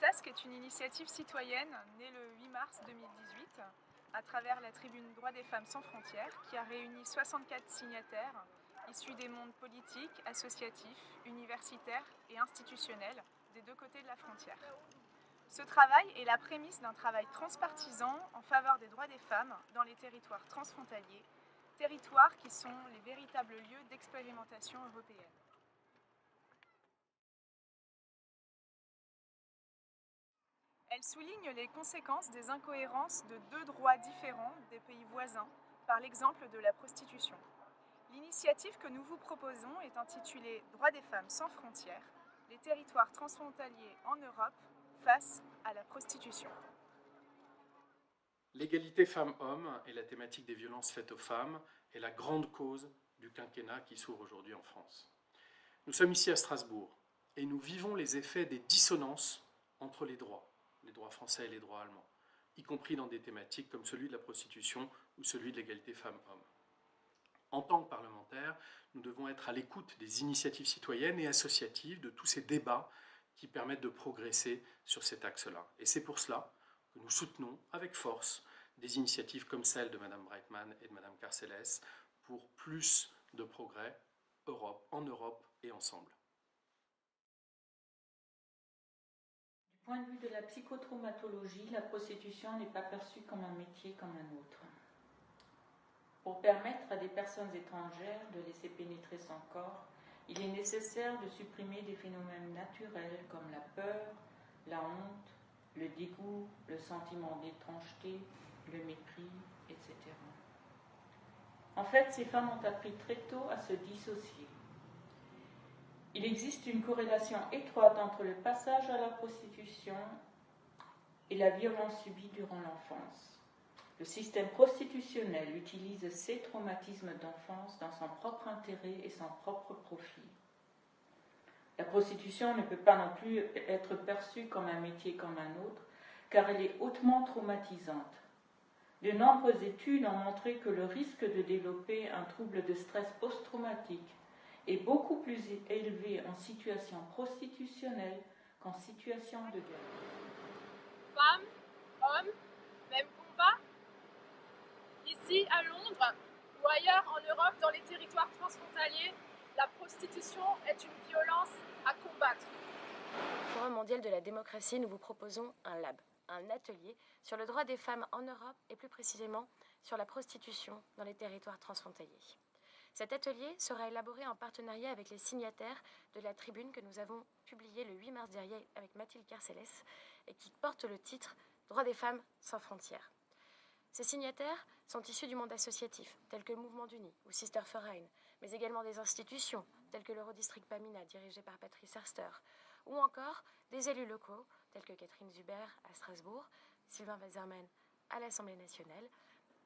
Task est une initiative citoyenne née le 8 mars 2018 à travers la tribune Droits des femmes sans frontières qui a réuni 64 signataires issus des mondes politiques, associatifs, universitaires et institutionnels des deux côtés de la frontière. Ce travail est la prémisse d'un travail transpartisan en faveur des droits des femmes dans les territoires transfrontaliers, territoires qui sont les véritables lieux d'expérimentation européenne. Elle souligne les conséquences des incohérences de deux droits différents des pays voisins, par l'exemple de la prostitution. L'initiative que nous vous proposons est intitulée Droits des femmes sans frontières, les territoires transfrontaliers en Europe face à la prostitution. L'égalité femmes-hommes et la thématique des violences faites aux femmes est la grande cause du quinquennat qui s'ouvre aujourd'hui en France. Nous sommes ici à Strasbourg et nous vivons les effets des dissonances entre les droits français et les droits allemands, y compris dans des thématiques comme celui de la prostitution ou celui de l'égalité femmes-hommes. En tant que parlementaires, nous devons être à l'écoute des initiatives citoyennes et associatives, de tous ces débats qui permettent de progresser sur cet axe-là. Et c'est pour cela que nous soutenons avec force des initiatives comme celle de Mme Breitmann et de Mme Carcelles pour plus de progrès en Europe et ensemble. Du point de vue de la psychotraumatologie, la prostitution n'est pas perçue comme un métier comme un autre. Pour permettre à des personnes étrangères de laisser pénétrer son corps, il est nécessaire de supprimer des phénomènes naturels comme la peur, la honte, le dégoût, le sentiment d'étrangeté, le mépris, etc. En fait, ces femmes ont appris très tôt à se dissocier. Il existe une corrélation étroite entre le passage à la prostitution et la violence subie durant l'enfance. Le système prostitutionnel utilise ces traumatismes d'enfance dans son propre intérêt et son propre profit. La prostitution ne peut pas non plus être perçue comme un métier comme un autre, car elle est hautement traumatisante. De nombreuses études ont montré que le risque de développer un trouble de stress post-traumatique est beaucoup plus élevé en situation prostitutionnelle qu'en situation de guerre. Femmes, hommes, même combat. Ici à Londres ou ailleurs en Europe, dans les territoires transfrontaliers, la prostitution est une violence à combattre. Au Forum mondial de la démocratie, nous vous proposons un lab, un atelier sur le droit des femmes en Europe et plus précisément sur la prostitution dans les territoires transfrontaliers. Cet atelier sera élaboré en partenariat avec les signataires de la tribune que nous avons publiée le 8 mars dernier avec Mathilde Carcelles et qui porte le titre « Droits des femmes sans frontières ». Ces signataires sont issus du monde associatif, tel que le Mouvement d'Unis ou Sister Verein, mais également des institutions, telles que l'Eurodistrict Pamina, dirigé par Patrice Herster, ou encore des élus locaux, tels que Catherine Zuber à Strasbourg, Sylvain Waserman à l'Assemblée nationale,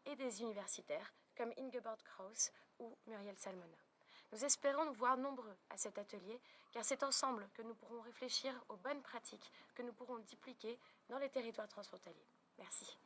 et des universitaires comme Ingeborg Kraus ou Muriel Salmona. Nous espérons nous voir nombreux à cet atelier, car c'est ensemble que nous pourrons réfléchir aux bonnes pratiques que nous pourrons dupliquer dans les territoires transfrontaliers. Merci.